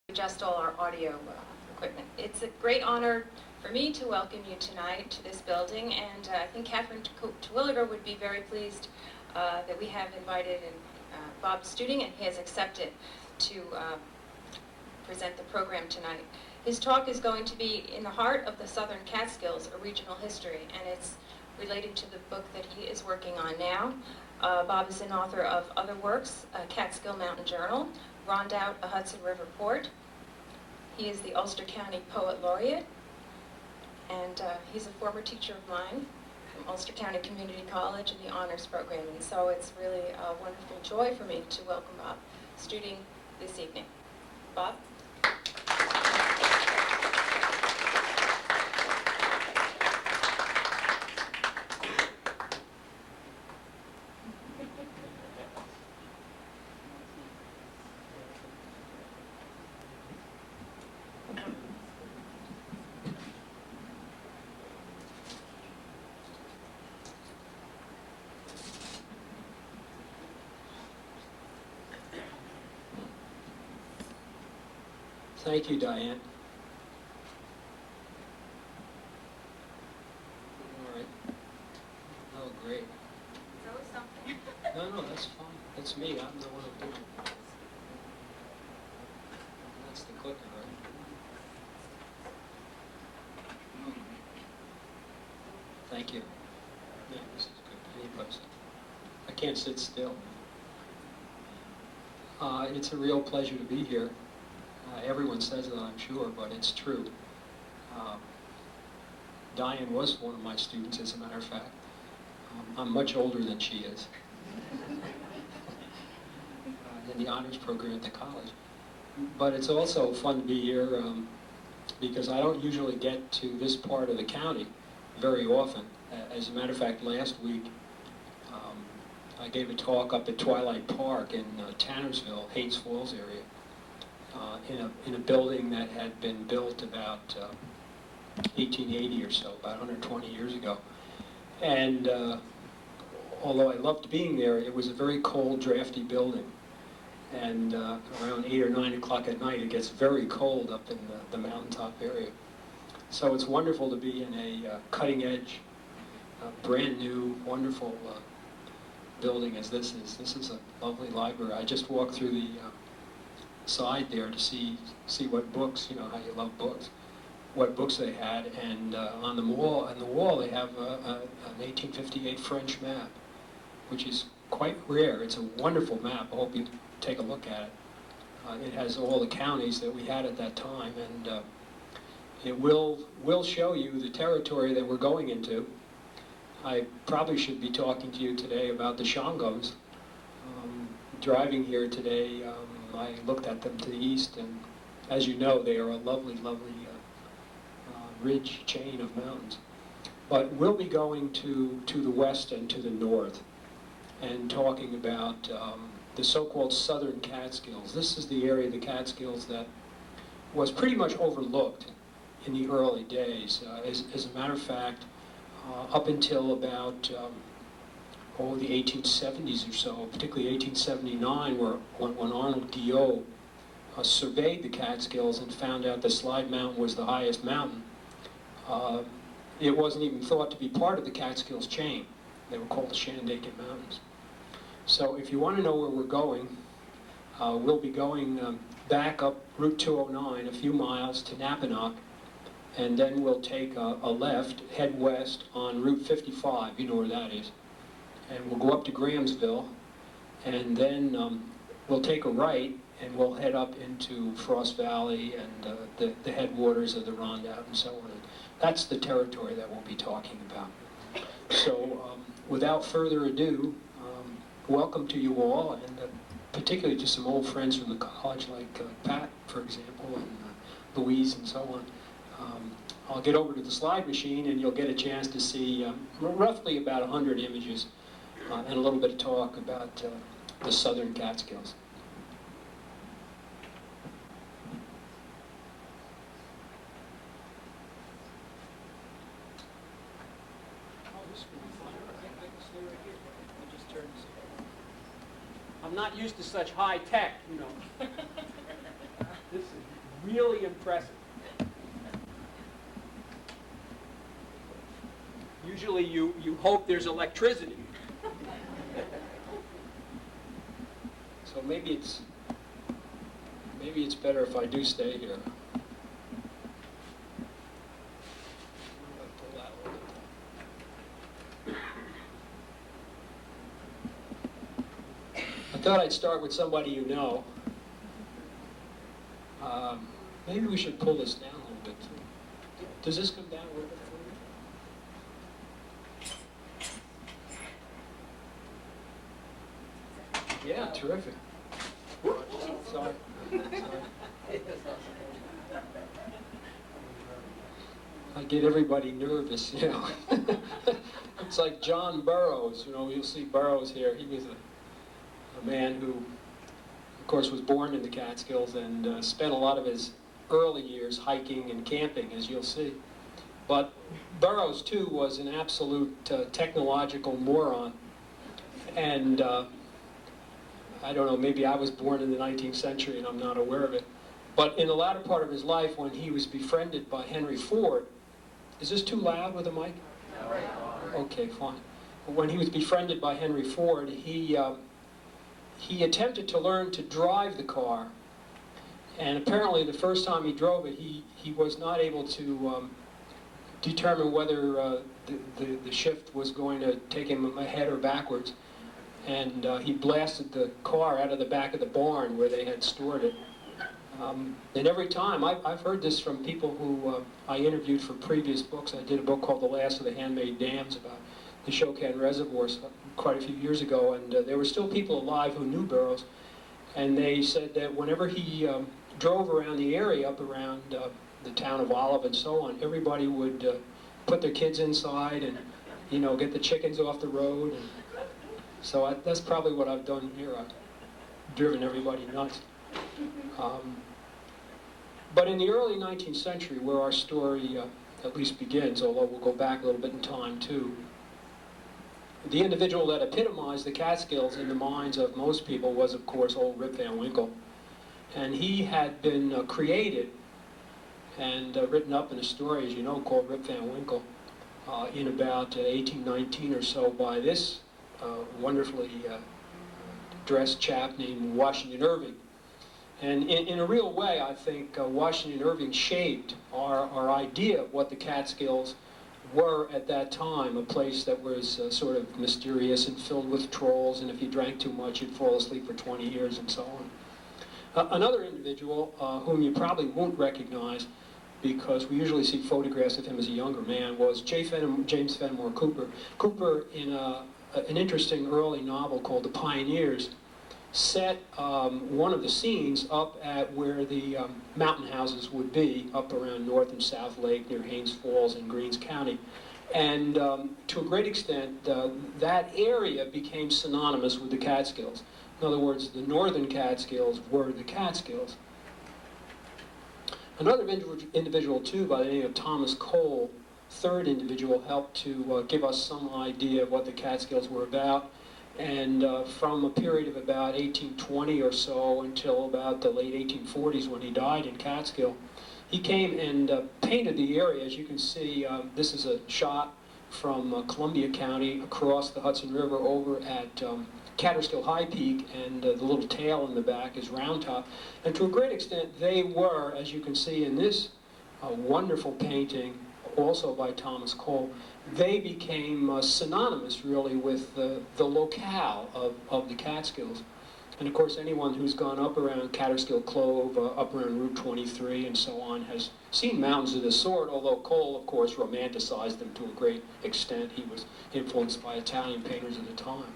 adjust all our audio equipment. It's a great honor for me to welcome you tonight to this building, and I think Catherine Terwilliger would be very pleased that we have invited Bob Steuding, and he has accepted to present the program tonight. His talk is going to be In the Heart of the Southern Catskills, A Regional History, and it's related to the book that he is working on now. Bob is an author of other works, Catskill Mountain Journal, Rondout, A Hudson River Port. He is the Ulster County Poet Laureate, and he's a former teacher of mine from Ulster County Community College in the honors program, and so it's really a wonderful joy for me to welcome Bob Steuding this evening. Bob? Thank you, Diane. All right. Oh, great. It's always something. No, that's fine. That's me. I'm the one who did it. That's the clicker, right? Thank you. Yeah, this is good. Any place. I can't sit still. It's a real pleasure to be here. Everyone says that, I'm sure, but it's true. Diane was one of my students, as a matter of fact. I'm much older than she is. In the honors program at the college. But it's also fun to be here because I don't usually get to this part of the county very often. As a matter of fact, last week I gave a talk up at Twilight Park in Tannersville, Hayes Falls area. In a building that had been built about 1880 or so, about 120 years ago. And although I loved being there, it was a very cold, drafty building. And around 8 or 9 o'clock at night, it gets very cold up in the mountaintop area. So it's wonderful to be in a cutting-edge, brand new, wonderful building as this is. This is a lovely library. I just walked through the side there to see what books, you know how you love books, what books they had, and on the wall they have an 1858 French map, which is quite rare. It's a wonderful map. I hope you take a look at it. It has all the counties that we had at that time, and it will show you the territory that we're going into. I probably should be talking to you today about the Shangums. Driving here today, I looked at them to the east, and as you know, they are a lovely, lovely ridge chain of mountains. But we'll be going to the west and to the north and talking about the so-called Southern Catskills. This is the area of the Catskills that was pretty much overlooked in the early days. As a matter of fact, up until about the 1870s or so, particularly 1879, when Arnold Guyot surveyed the Catskills and found out that Slide Mountain was the highest mountain, it wasn't even thought to be part of the Catskills chain. They were called the Shandaken Mountains. So if you want to know where we're going, we'll be going back up Route 209 a few miles to Napanock, and then we'll take a left, head west on Route 55, you know where that is. And we'll go up to Grahamsville, and then we'll take a right, and we'll head up into Frost Valley and the headwaters of the Rondout and so on. That's the territory that we'll be talking about. So without further ado, welcome to you all, and particularly to some old friends from the college like Pat, for example, and Louise and so on. I'll get over to the slide machine, and you'll get a chance to see roughly about 100 images and a little bit of talk about the Southern Catskills. I'm not used to such high tech, you know. This is really impressive. Usually you hope there's electricity. So maybe it's better if I do stay here. Pull that a little bit. I thought I'd start with somebody you know. Maybe we should pull this down a little bit too. Does this come down a little bit for you? Yeah, terrific. Sorry. I get everybody nervous, you know. It's like John Burroughs, you know, you'll see Burroughs here. He was a man who, of course, was born in the Catskills and spent a lot of his early years hiking and camping, as you'll see. But Burroughs, too, was an absolute technological moron. And I don't know, maybe I was born in the 19th century and I'm not aware of it. But in the latter part of his life, when he was befriended by Henry Ford, is this too loud with the mic? No. Okay, fine. When he was befriended by Henry Ford, he attempted to learn to drive the car. And apparently the first time he drove it, he was not able to determine whether the shift was going to take him ahead or backwards. And he blasted the car out of the back of the barn where they had stored it. And every time, I've heard this from people who I interviewed for previous books. I did a book called The Last of the Handmade Dams about the Shokan reservoirs quite a few years ago, and there were still people alive who knew Burroughs, and they said that whenever he drove around the area, up around the town of Olive and so on, everybody would put their kids inside and, you know, get the chickens off the road. And so that's probably what I've done here. I've driven everybody nuts. But in the early 19th century, where our story at least begins, although we'll go back a little bit in time too, the individual that epitomized the Catskills in the minds of most people was, of course, old Rip Van Winkle. And he had been created and written up in a story, as you know, called Rip Van Winkle, in about 1819 or so by this wonderfully dressed chap named Washington Irving. And in a real way, I think Washington Irving shaped our idea of what the Catskills were at that time, a place that was sort of mysterious and filled with trolls, and if you drank too much, you'd fall asleep for 20 years and so on. Another individual whom you probably won't recognize, because we usually see photographs of him as a younger man, was James Fenimore Cooper. Cooper, in an interesting early novel called The Pioneers, set one of the scenes up at where the mountain houses would be, up around North and South Lake near Haines Falls in Greens County. And to a great extent, that area became synonymous with the Catskills. In other words, the northern Catskills were the Catskills. Another individual, too, by the name of Thomas Cole, third individual, helped to give us some idea of what the Catskills were about. And from a period of about 1820 or so until about the late 1840s when he died in Catskill, he came and painted the area. As you can see, this is a shot from Columbia County across the Hudson River over at Catskill High Peak, and the little tail in the back is Round Top. And to a great extent, they were, as you can see in this wonderful painting, also by Thomas Cole, they became synonymous, really, with the locale of the Catskills. And of course, anyone who's gone up around Catskill Clove, up around Route 23 and so on, has seen mountains of this sort, although Cole, of course, romanticized them to a great extent. He was influenced by Italian painters at the time.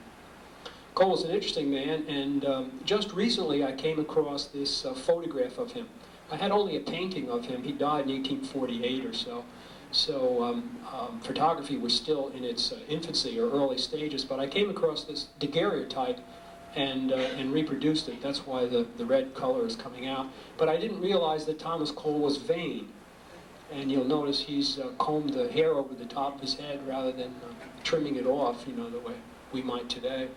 Cole was an interesting man, and just recently I came across this photograph of him. I had only a painting of him. He died in 1848 or so. So photography was still in its infancy or early stages, but I came across this daguerreotype and reproduced it. That's why the red color is coming out. But I didn't realize that Thomas Cole was vain. And you'll notice he's combed the hair over the top of his head rather than trimming it off, you know, the way we might today.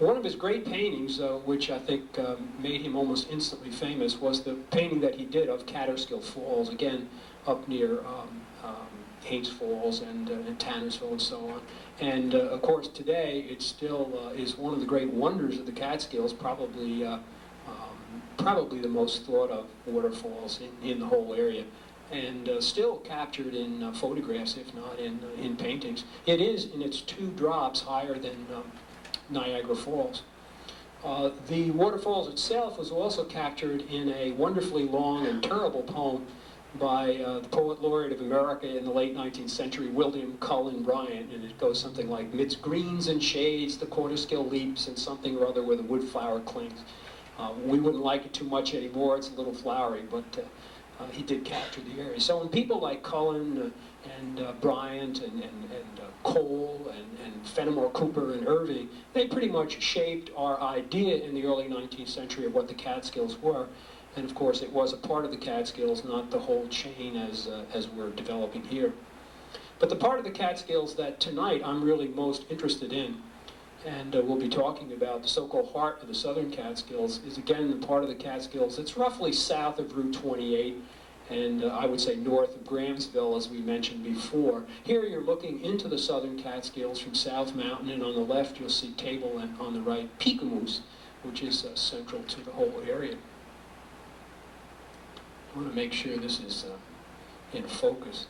One of his great paintings, which I think made him almost instantly famous, was the painting that he did of Catskills Falls, again up near Haines Falls and Tannersville and so on. And of course today it still is one of the great wonders of the Catskills, probably the most thought of waterfalls in the whole area, and still captured in photographs, if not in paintings. It is, in its 2 drops, higher than Niagara Falls. The waterfalls itself was also captured in a wonderfully long and terrible poem by the poet laureate of America in the late 19th century, William Cullen Bryant, and it goes something like, "Midst greens and shades the Catskill leaps, and something or other where the woodflower clings." We wouldn't like it too much anymore, it's a little flowery, but he did capture the area. So when people like Cullen and Bryant and Cole and Fenimore Cooper and Irving, they pretty much shaped our idea in the early 19th century of what the Catskills were. And of course it was a part of the Catskills, not the whole chain as we're developing here. But the part of the Catskills that tonight I'm really most interested in, and we'll be talking about, the so-called heart of the southern Catskills, is again the part of the Catskills that's roughly south of Route 28, and I would say north of Grahamsville, as we mentioned before. Here you're looking into the southern Catskills from South Mountain, and on the left you'll see Table, and on the right Peekamoose, which is central to the whole area. I want to make sure this is in focus.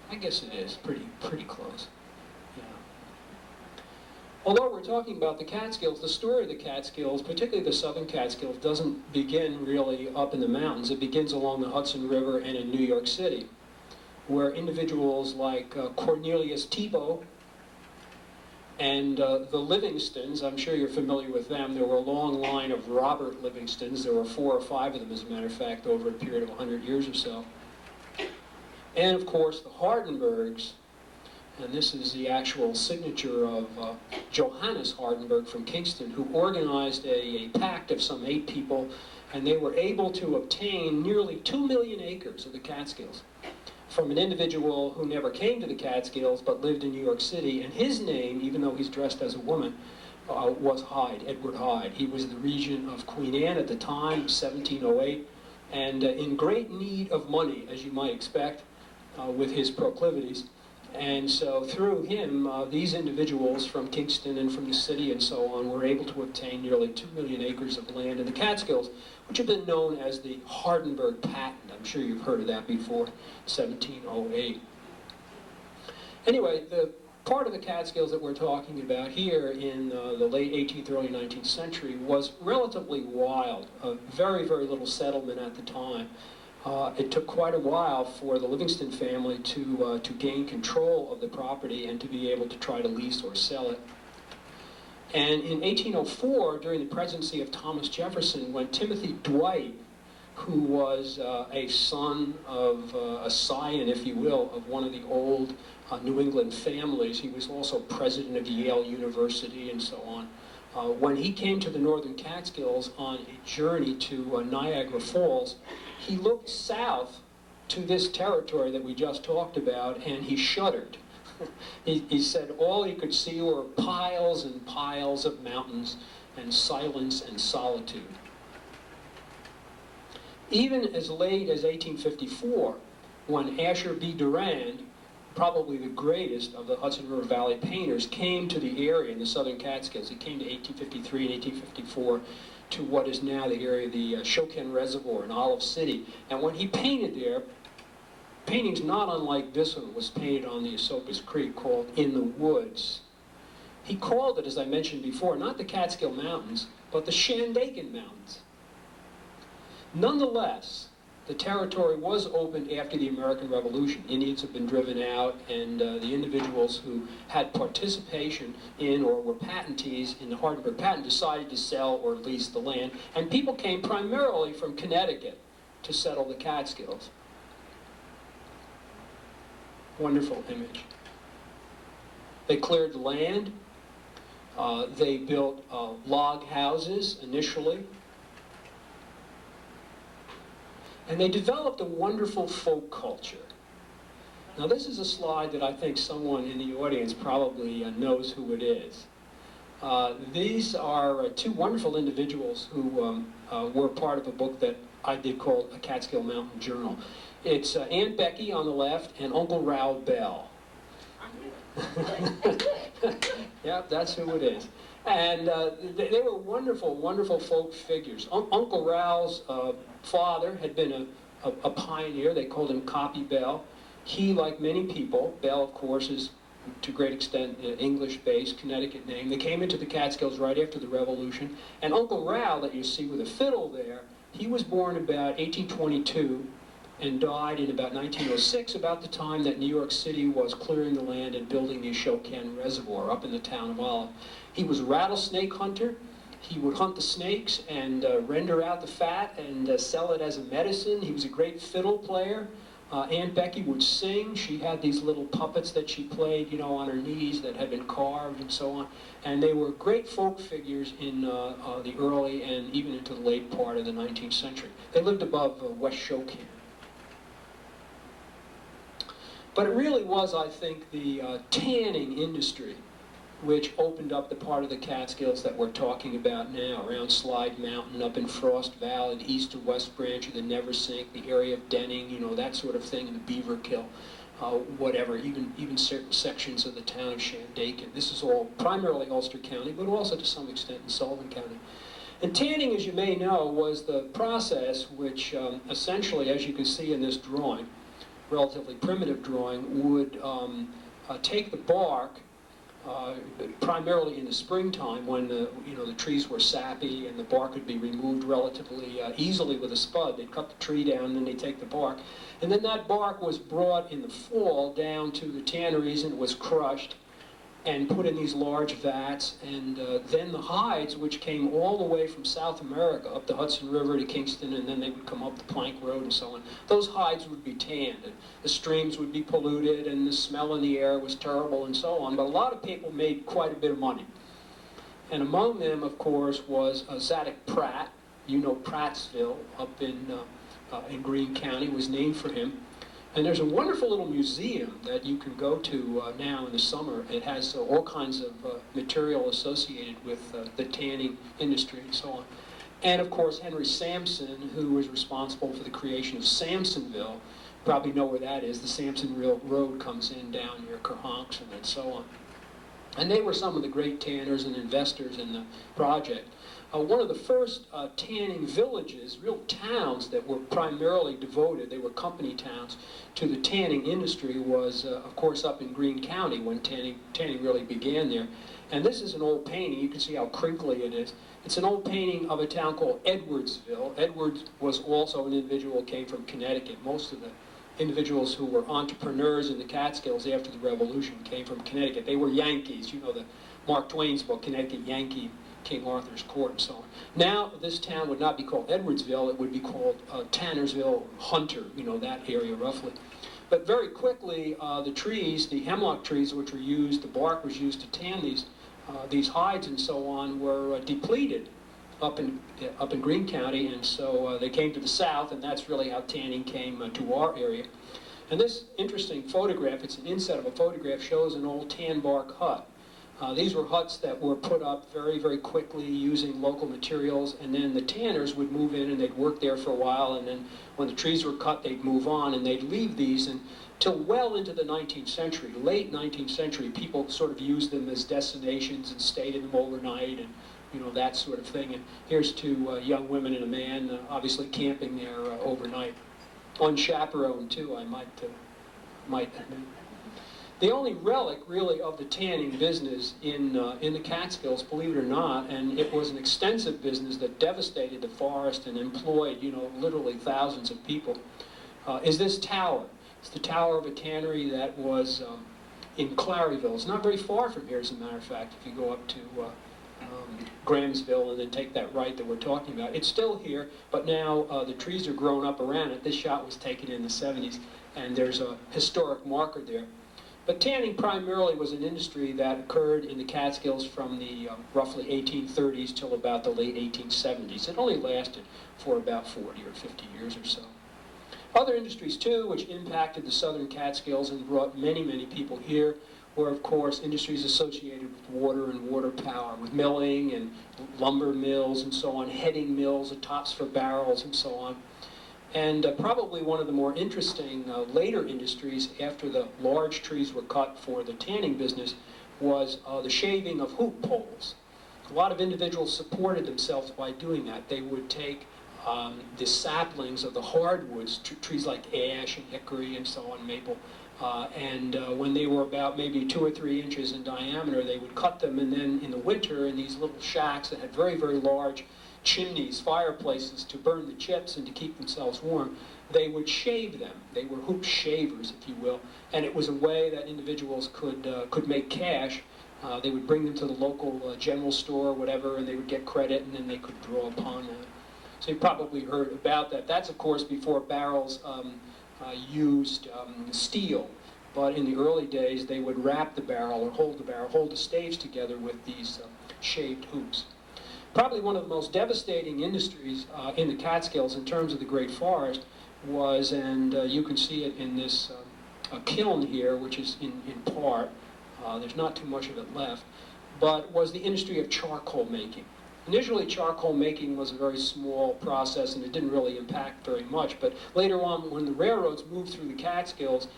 I guess it is pretty close. Yeah. Although we're talking about the Catskills, the story of the Catskills, particularly the southern Catskills, doesn't begin really up in the mountains. It begins along the Hudson River and in New York City, where individuals like Cornelius Thibault and the Livingstons, I'm sure you're familiar with them. There were a long line of Robert Livingstons. There were 4 or 5 of them, as a matter of fact, over a period of 100 years or so. And of course, the Hardenbergs, and this is the actual signature of Johannes Hardenberg from Kingston, who organized a pact of some 8 people, and they were able to obtain nearly 2 million acres of the Catskills from an individual who never came to the Catskills but lived in New York City, and his name, even though he's dressed as a woman, was Hyde, Edward Hyde. He was the regent of Queen Anne at the time, 1708, and in great need of money, as you might expect, with his proclivities. And so through him, these individuals from Kingston and from the city and so on were able to obtain nearly 2 million acres of land in the Catskills, which have been known as the Hardenberg Patent. I'm sure you've heard of that before, 1708. Anyway, the part of the Catskills that we're talking about here in the late 18th, early 19th century was relatively wild, very, very little settlement at the time. It took quite a while for the Livingston family to gain control of the property and to be able to try to lease or sell it. And in 1804, during the presidency of Thomas Jefferson, when Timothy Dwight, who was a son of a scion, if you will, of one of the old New England families, he was also president of Yale University and so on. When he came to the northern Catskills on a journey to Niagara Falls, he looked south to this territory that we just talked about, and he shuddered. He said all he could see were piles and piles of mountains and silence and solitude. Even as late as 1854, when Asher B. Durand, probably the greatest of the Hudson River Valley painters, came to the area in the southern Catskills. He came to 1853 and 1854 to what is now the area of the Shoken Reservoir in Olive City. And when he painted there, paintings not unlike this one was painted on the Esopus Creek called In the Woods. He called it, as I mentioned before, not the Catskill Mountains, but the Shandaken Mountains. Nonetheless, the territory was opened after the American Revolution. Indians had been driven out, and the individuals who had participation in or were patentees in the Hardenberg patent decided to sell or lease the land, and people came primarily from Connecticut to settle the Catskills. Wonderful image. They cleared the land. They built log houses initially. And they developed a wonderful folk culture. Now this is a slide that I think someone in the audience probably knows who it is. These are two wonderful individuals who were part of a book that I did called A Catskill Mountain Journal. It's Aunt Becky on the left and Uncle Raoul Bell. Yep, that's who it is. And they were wonderful, wonderful folk figures. Uncle Raoul's father had been a pioneer. They called him Copy Bell. He, like many people, Bell, of course, is to a great extent English-based, Connecticut name. They came into the Catskills right after the Revolution. And Uncle Raoul, that you see with a fiddle there, he was born about 1822 and died in about 1906, about the time that New York City was clearing the land and building the Shokan Reservoir up in the town of Olive. He was a rattlesnake hunter. He would hunt the snakes and render out the fat and sell it as a medicine. He was a great fiddle player. Aunt Becky would sing. She had these little puppets that she played, you know, on her knees that had been carved and so on. And they were great folk figures in the early and even into the late part of the 19th century. They lived above West Shokan. But it really was, I think, the tanning industry which opened up the part of the Catskills that we're talking about now, around Slide Mountain, up in Frost Valley, the east or west branch of the Neversink, the area of Denning, you know, that sort of thing, and the Beaver Kill, whatever, even certain sections of the town of Shandaken. This is all primarily Ulster County, but also to some extent in Sullivan County. And tanning, as you may know, was the process which essentially, as you can see in this drawing, relatively primitive drawing, would take the bark, primarily in the springtime when the trees were sappy and the bark could be removed relatively easily with a spud. They'd cut the tree down and then they'd take the bark. And then that bark was brought in the fall down to the tanneries and it was crushed and put in these large vats, and then the hides, which came all the way from South America up the Hudson River to Kingston, and then they would come up the Plank Road and so on, those hides would be tanned, and the streams would be polluted, and the smell in the air was terrible, and so on. But a lot of people made quite a bit of money. And among them, of course, was Zadok Pratt. You know Prattsville up in Greene County was named for him. And there's a wonderful little museum that you can go to now in the summer. It has all kinds of material associated with the tanning industry and so on. And of course, Henry Sampson, who was responsible for the creation of Sampsonville. Probably know where that is. The Sampson Road comes in down near Kerhonkson and so on. And they were some of the great tanners and investors in the project. One of the first tanning villages, real towns that were primarily devoted, they were company towns, to the tanning industry was, of course, up in Greene County when tanning really began there. And this is an old painting. You can see how crinkly it is. It's an old painting of a town called Edwardsville. Edwards was also an individual who came from Connecticut. Most of the individuals who were entrepreneurs in the Catskills after the Revolution came from Connecticut. They were Yankees. You know the Mark Twain's book, Connecticut Yankee, King Arthur's Court, and so on. Now, this town would not be called Edwardsville, it would be called Tannersville, Hunter, you know, that area roughly. But very quickly, the trees, the hemlock trees which were used, the bark was used to tan these hides and so on, were depleted up in Greene County, and so they came to the south, and that's really how tanning came to our area. And this interesting photograph, it's an inset of a photograph, shows an old tan bark hut. These were huts that were put up very, very quickly using local materials, and then the tanners would move in and they'd work there for a while, and then when the trees were cut, they'd move on and they'd leave these until well into the 19th century. Late 19th century, people sort of used them as destinations and stayed in them overnight and, you know, that sort of thing. And here's two young women and a man obviously camping there overnight. Unchaperoned, too, I might admit. The only relic, really, of the tanning business in the Catskills, believe it or not, and it was an extensive business that devastated the forest and employed, you know, literally thousands of people, is this tower. It's the tower of a tannery that was in Claryville. It's not very far from here, as a matter of fact, if you go up to Grahamsville and then take that right that we're talking about. It's still here, but now the trees are grown up around it. This shot was taken in the 70s, and there's a historic marker there. But tanning primarily was an industry that occurred in the Catskills from the roughly 1830s till about the late 1870s. It only lasted for about 40 or 50 years or so. Other industries, too, which impacted the southern Catskills and brought many, many people here, were, of course, industries associated with water and water power, with milling and lumber mills and so on, heading mills, the tops for barrels and so on. And probably one of the more interesting later industries after the large trees were cut for the tanning business was the shaving of hoop poles. A lot of individuals supported themselves by doing that. They would take the saplings of the hardwoods, trees like ash and hickory and so on, maple, and when they were about maybe 2 or 3 inches in diameter, they would cut them, and then in the winter in these little shacks that had very, very large chimneys, fireplaces to burn the chips and to keep themselves warm, they would shave them. They were hoop shavers, if you will, and it was a way that individuals could make cash. They would bring them to the local general store or whatever, and they would get credit, and then they could draw upon that. So you probably heard about that. That's, of course, before barrels used steel. But in the early days, they would wrap the barrel or hold the staves together with these shaved hoops. Probably one of the most devastating industries in the Catskills in terms of the Great Forest was, and you can see it in this kiln here, which is in part, there's not too much of it left, but was the industry of charcoal making. Initially, charcoal making was a very small process and it didn't really impact very much, but later on, when the railroads moved through the Catskills,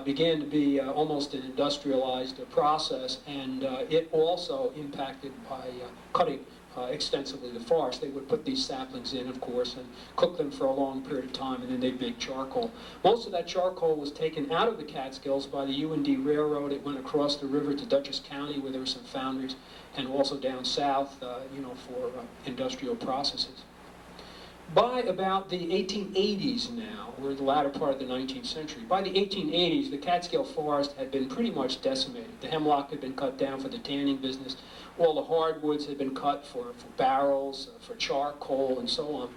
began to be almost an industrialized process, and it also impacted by cutting extensively the forest. They would put these saplings in, of course, and cook them for a long period of time, and then they'd make charcoal. Most of that charcoal was taken out of the Catskills by the U&D Railroad. It went across the river to Dutchess County, where there were some foundries, and also down south, for industrial processes. By about the 1880s now, we're in the latter part of the 19th century, by the 1880s, the Catskill forest had been pretty much decimated. The hemlock had been cut down for the tanning business. All the hardwoods had been cut for barrels, for charcoal, and so on.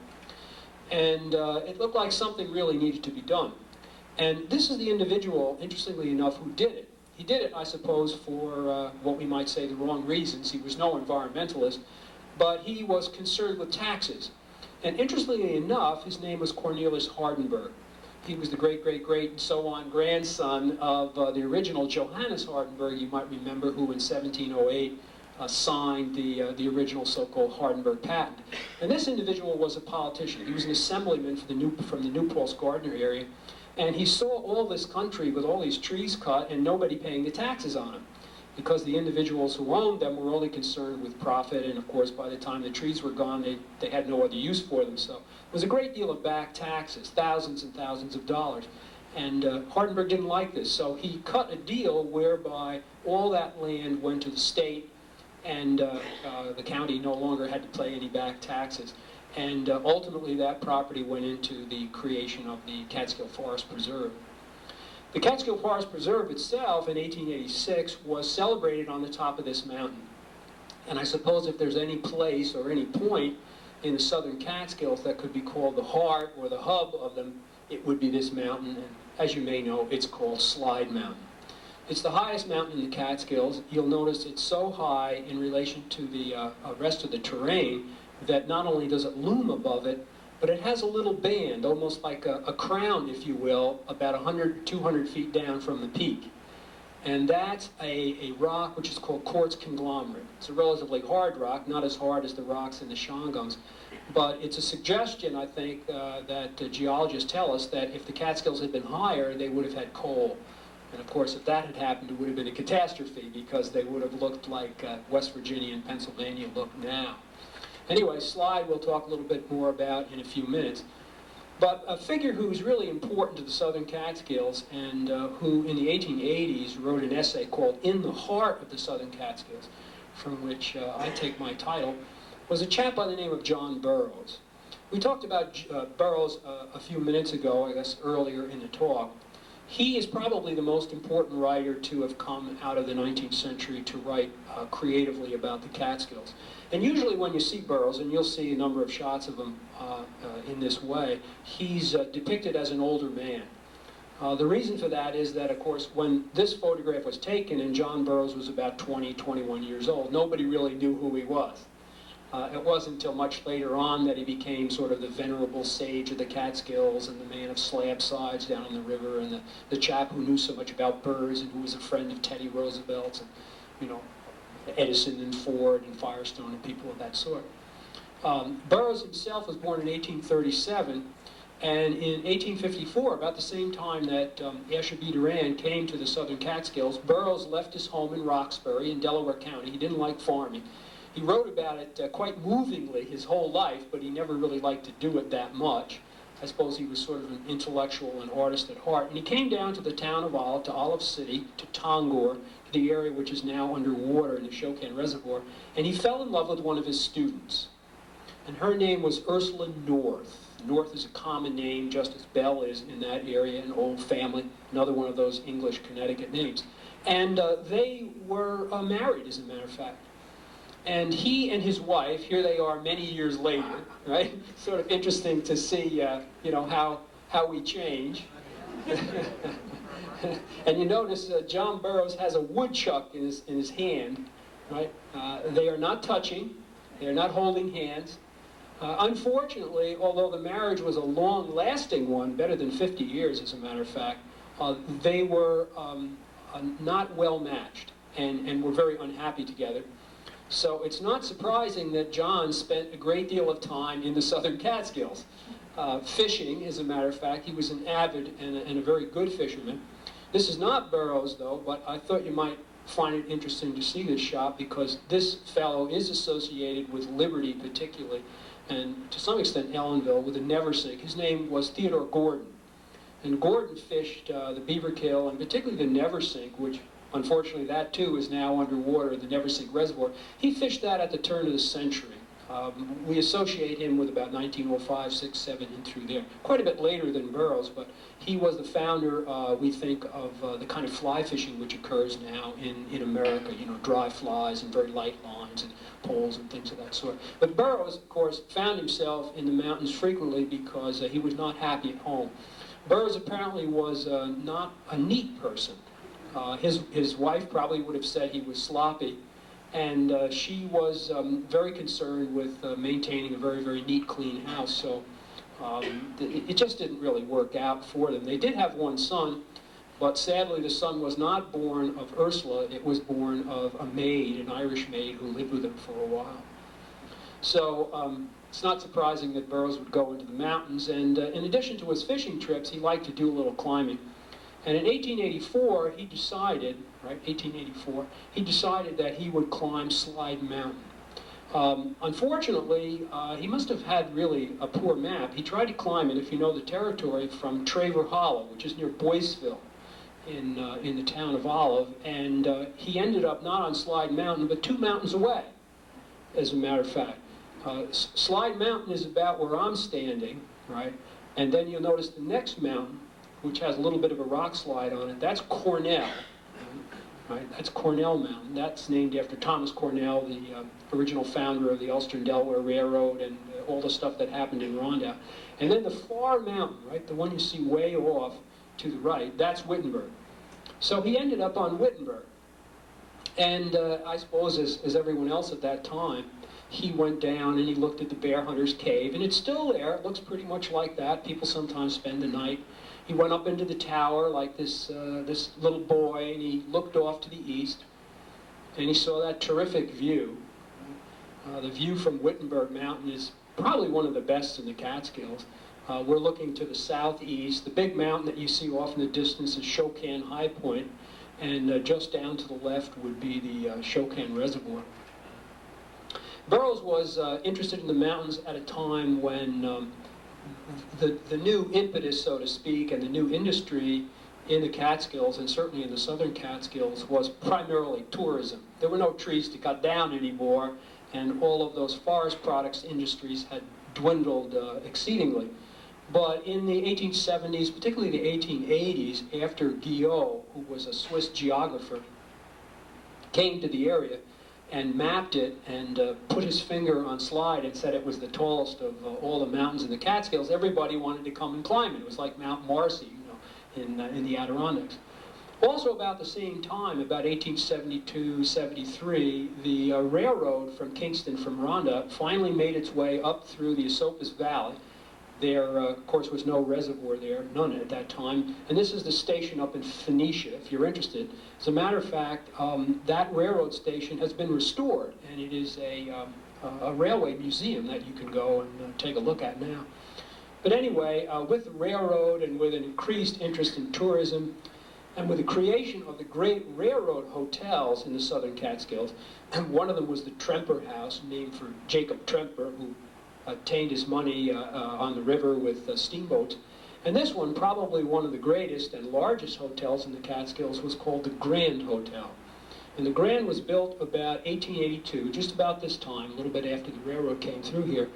And it looked like something really needed to be done. And this is the individual, interestingly enough, who did it. He did it, I suppose, for what we might say the wrong reasons. He was no environmentalist, but he was concerned with taxes. And interestingly enough, his name was Cornelius Hardenberg. He was the great-great-great and so on grandson of the original Johannes Hardenberg, you might remember, who in 1708 signed the original so-called Hardenberg patent. And this individual was a politician. He was an assemblyman from the New Paltz Gardner area, and he saw all this country with all these trees cut and nobody paying the taxes on them, because the individuals who owned them were only concerned with profit, and of course by the time the trees were gone, they had no other use for them. So it was a great deal of back taxes, thousands and thousands of dollars. And Hardenberg didn't like this, so he cut a deal whereby all that land went to the state, and the county no longer had to pay any back taxes. And ultimately that property went into the creation of the Catskill Forest Preserve. The Catskill Forest Preserve itself in 1886 was celebrated on the top of this mountain. And I suppose if there's any place or any point in the southern Catskills that could be called the heart or the hub of them, it would be this mountain. And as you may know, it's called Slide Mountain. It's the highest mountain in the Catskills. You'll notice it's so high in relation to the rest of the terrain that not only does it loom above it, but it has a little band, almost like a crown, if you will, about 100, 200 feet down from the peak. And that's a rock which is called quartz conglomerate. It's a relatively hard rock, not as hard as the rocks in the Shawangums, but it's a suggestion, I think, that geologists tell us that if the Catskills had been higher, they would have had coal. And of course, if that had happened, it would have been a catastrophe, because they would have looked like West Virginia and Pennsylvania look now. Anyway, Slide we'll talk a little bit more about in a few minutes. But a figure who's really important to the Southern Catskills, and who in the 1880s wrote an essay called In the Heart of the Southern Catskills, from which I take my title, was a chap by the name of John Burroughs. We talked about Burroughs a few minutes ago, I guess earlier in the talk. He is probably the most important writer to have come out of the 19th century to write creatively about the Catskills. And usually when you see Burroughs, and you'll see a number of shots of him in this way, he's depicted as an older man. The reason for that is that, of course, when this photograph was taken and John Burroughs was about 20, 21 years old, nobody really knew who he was. It wasn't until much later on that he became sort of the venerable sage of the Catskills and the man of slab sides down on the river, and the chap who knew so much about birds and who was a friend of Teddy Roosevelt's and, you know, Edison and Ford and Firestone and people of that sort. Burroughs himself was born in 1837, and in 1854, about the same time that Asher B. Durand came to the southern Catskills, Burroughs left his home in Roxbury in Delaware County. He didn't like farming. He wrote about it quite movingly his whole life, but he never really liked to do it that much. I suppose he was sort of an intellectual and artist at heart. And he came down to the town of Olive, to Olive City, to Tongor, to the area which is now underwater in the Shokan Reservoir, and he fell in love with one of his students. And her name was Ursula North. North is a common name, just as Bell is in that area, an old family, another one of those English Connecticut names. And they were married, as a matter of fact. And he and his wife, here they are many years later, right? Sort of interesting to see, you know, how we change. And you notice John Burroughs has a woodchuck in his hand, right? They are not touching. They are not holding hands. Unfortunately, although the marriage was a long-lasting one, better than 50 years as a matter of fact, they were not well matched and were very unhappy together. So it's not surprising that John spent a great deal of time in the southern Catskills. Fishing, as a matter of fact. He was an avid and a very good fisherman. This is not Burroughs, though, but I thought you might find it interesting to see this shot because this fellow is associated with Liberty particularly, and to some extent Ellenville, with the Neversink. His name was Theodore Gordon. And Gordon fished the Beaverkill, and particularly the Neversink, which unfortunately that too is now underwater, the Neversink Reservoir. He fished that at the turn of the century. We associate him with about 1905, 6, 7, and through there. Quite a bit later than Burroughs, but he was the founder, we think, of the kind of fly fishing which occurs now in America, you know, dry flies and very light lines and poles and things of that sort. But Burroughs, of course, found himself in the mountains frequently because he was not happy at home. Burroughs apparently was not a neat person. His wife probably would have said he was sloppy, and she was very concerned with maintaining a very, very neat, clean house. So it just didn't really work out for them. They did have one son, but sadly the son was not born of Ursula. It was born of a maid, an Irish maid, who lived with him for a while. So it's not surprising that Burroughs would go into the mountains, and in addition to his fishing trips, he liked to do a little climbing. And in 1884, he decided, right, 1884, he decided that he would climb Slide Mountain. Unfortunately, he must have had really a poor map. He tried to climb it, if you know the territory, from Traver Hollow, which is near Boyceville in the town of Olive, and he ended up not on Slide Mountain, but 2 mountains away, as a matter of fact. Slide Mountain is about where I'm standing, right, and then you'll notice the next mountain, which has a little bit of a rock slide on it, that's Cornell, right? That's Cornell Mountain. That's named after Thomas Cornell, the original founder of the Ulster and Delaware Railroad and all the stuff that happened in Rondout. And then the far mountain, right, the one you see way off to the right, that's Wittenberg. So he ended up on Wittenberg. And I suppose as everyone else at that time, he went down and he looked at the Bear Hunter's Cave, and it's still there. It looks pretty much like that. People sometimes spend the night. He went up into the tower like this little boy, and he looked off to the east, and he saw that terrific view. The view from Wittenberg Mountain is probably one of the best in the Catskills. We're looking to the southeast. The big mountain that you see off in the distance is Shokan High Point, and just down to the left would be the Shokan Reservoir. Burroughs was interested in the mountains at a time when the new impetus, so to speak, and the new industry in the Catskills, and certainly in the southern Catskills, was primarily tourism. There were no trees to cut down anymore, and all of those forest products industries had dwindled exceedingly. But in the 1870s, particularly the 1880s, after Guyot, who was a Swiss geographer, came to the area and mapped it and put his finger on Slide and said it was the tallest of all the mountains in the Catskills, everybody wanted to come and climb it. It was like Mount Marcy, you know, in the Adirondacks. Also about the same time, about 1872-73, the railroad from Kingston, from Rhonda, finally made its way up through the Esopus Valley. There, of course, was no reservoir there, none at that time. And this is the station up in Phoenicia, if you're interested. As a matter of fact, that railroad station has been restored, and it is a railway museum that you can go and take a look at now. But anyway, with the railroad and with an increased interest in tourism, and with the creation of the great railroad hotels in the southern Catskills, and one of them was the Tremper House, named for Jacob Tremper, who obtained his money on the river with steamboats. And this one, probably one of the greatest and largest hotels in the Catskills, was called the Grand Hotel. And the Grand was built about 1882, just about this time, a little bit after the railroad came through here.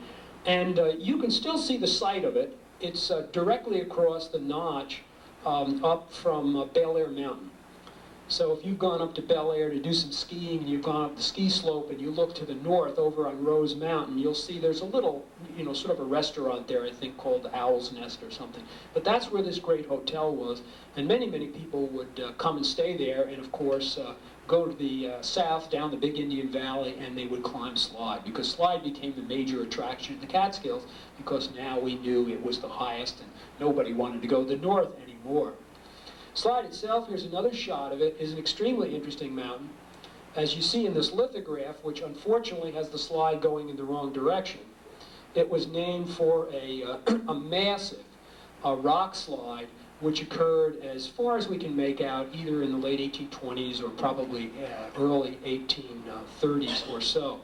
And you can still see the site of it. It's directly across the notch up from Bel Air Mountain. So if you've gone up to Bel Air to do some skiing, and you've gone up the ski slope and you look to the north over on Rose Mountain, you'll see there's a little, sort of a restaurant there, I think, called the Owl's Nest or something. But that's where this great hotel was, and many, many people would come and stay there, and of course go to the south, down the Big Indian Valley, and they would climb Slide, because Slide became the major attraction in the Catskills, because now we knew it was the highest, and nobody wanted to go to the north anymore. Slide itself, here's another shot of it, is an extremely interesting mountain. As you see in this lithograph, which unfortunately has the slide going in the wrong direction, it was named for a massive rock slide which occurred, as far as we can make out, either in the late 1820s or probably early 1830s or so.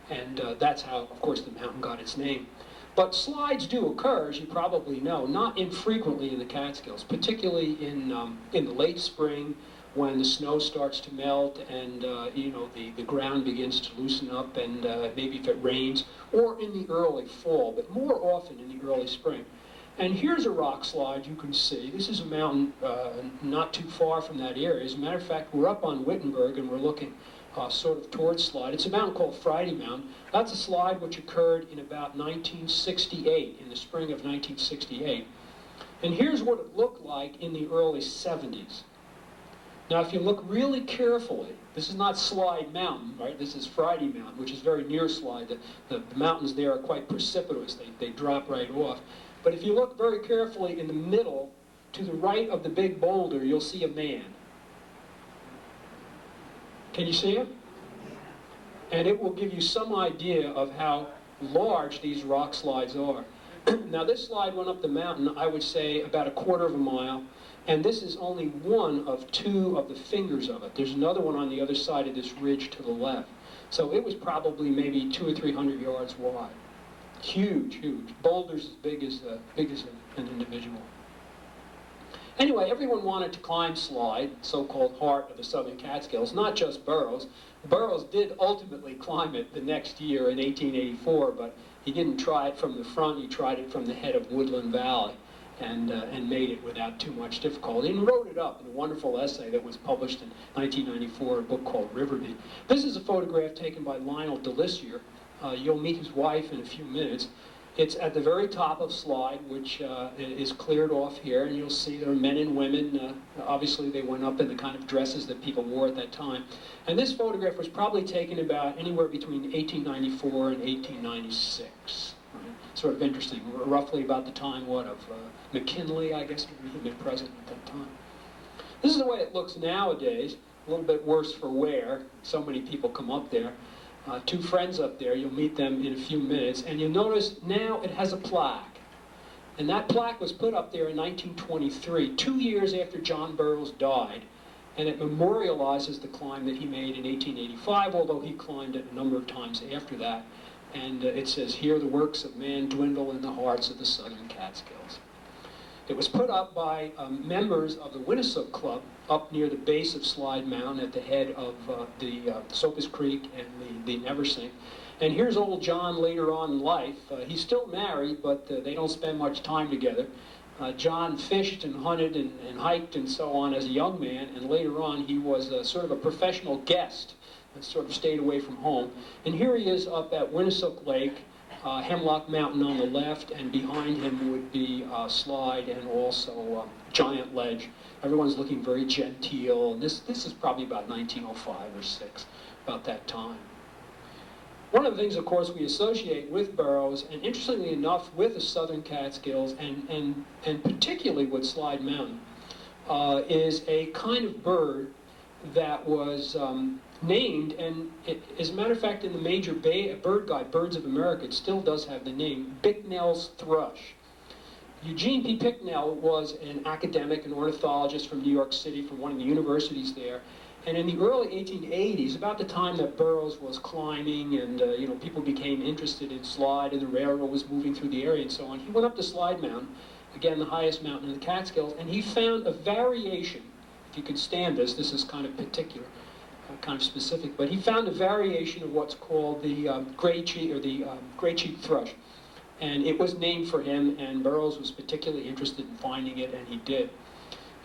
And that's how, of course, the mountain got its name. But slides do occur, as you probably know, not infrequently in the Catskills, particularly in the late spring when the snow starts to melt and the ground begins to loosen up, and maybe if it rains, or in the early fall, but more often in the early spring. And here's a rock slide you can see. This is a mountain not too far from that area. As a matter of fact, we're up on Wittenberg and we're looking sort of towards Slide. It's a mountain called Friday Mountain. That's a slide which occurred in about 1968, in the spring of 1968. And here's what it looked like in the early 70s. Now, if you look really carefully, this is not Slide Mountain, right? This is Friday Mountain, which is very near Slide. The mountains there are quite precipitous. They drop right off. But if you look very carefully in the middle, to the right of the big boulder, you'll see a man. Can you see it? And it will give you some idea of how large these rock slides are. Now, this slide went up the mountain, I would say, about a quarter of a mile, and this is only one of two of the fingers of it. There's another one on the other side of this ridge to the left. So it was probably maybe 200 or 300 yards wide. Huge, huge. Boulders as big as an individual. Anyway, everyone wanted to climb Slide, so-called heart of the southern Catskills, not just Burroughs. Burroughs did ultimately climb it the next year in 1884, but he didn't try it from the front. He tried it from the head of Woodland Valley and made it without too much difficulty, and wrote it up in a wonderful essay that was published in 1994, a book called Riverby. This is a photograph taken by Lionel Delissier. You'll meet his wife in a few minutes. It's at the very top of Slide, which is cleared off here, and you'll see there are men and women. Obviously, they went up in the kind of dresses that people wore at that time. And this photograph was probably taken about anywhere between 1894 and 1896. Right? Sort of interesting. Roughly about the time, of McKinley, I guess, would have been president at that time. This is the way it looks nowadays. A little bit worse for wear. So many people come up there. Two friends up there, you'll meet them in a few minutes, and you'll notice now it has a plaque. And that plaque was put up there in 1923, 2 years after John Burroughs died, and it memorializes the climb that he made in 1885, although he climbed it a number of times after that. And it says, "Here the works of man dwindle in the hearts of the southern Catskills." It was put up by members of the Winnisook Club up near the base of Slide Mountain at the head of the Sopus Creek and the Neversink. And here's old John later on in life. He's still married, but they don't spend much time together. John fished and hunted and hiked and so on as a young man, and later on he was sort of a professional guest and sort of stayed away from home. And here he is up at Winnisook Lake, Hemlock Mountain on the left, and behind him would be Slide and also Giant Ledge. Everyone's looking very genteel. This is probably about 1905 or 6, about that time. One of the things, of course, we associate with Burroughs, and interestingly enough, with the Southern Catskills, and particularly with Slide Mountain, is a kind of bird that was named, and as a matter of fact, in the major bird guide, Birds of America, it still does have the name, Bicknell's thrush. Eugene P. Bicknell was an academic, an ornithologist from New York City, from one of the universities there. And in the early 1880s, about the time that Burroughs was climbing and people became interested in Slide and the railroad was moving through the area and so on, he went up to Slide Mountain, again the highest mountain in the Catskills, and he found a variation. If you can stand this is kind of particular, kind of specific, but he found a variation of what's called the gray-cheeked thrush. And it was named for him, and Burroughs was particularly interested in finding it, and he did.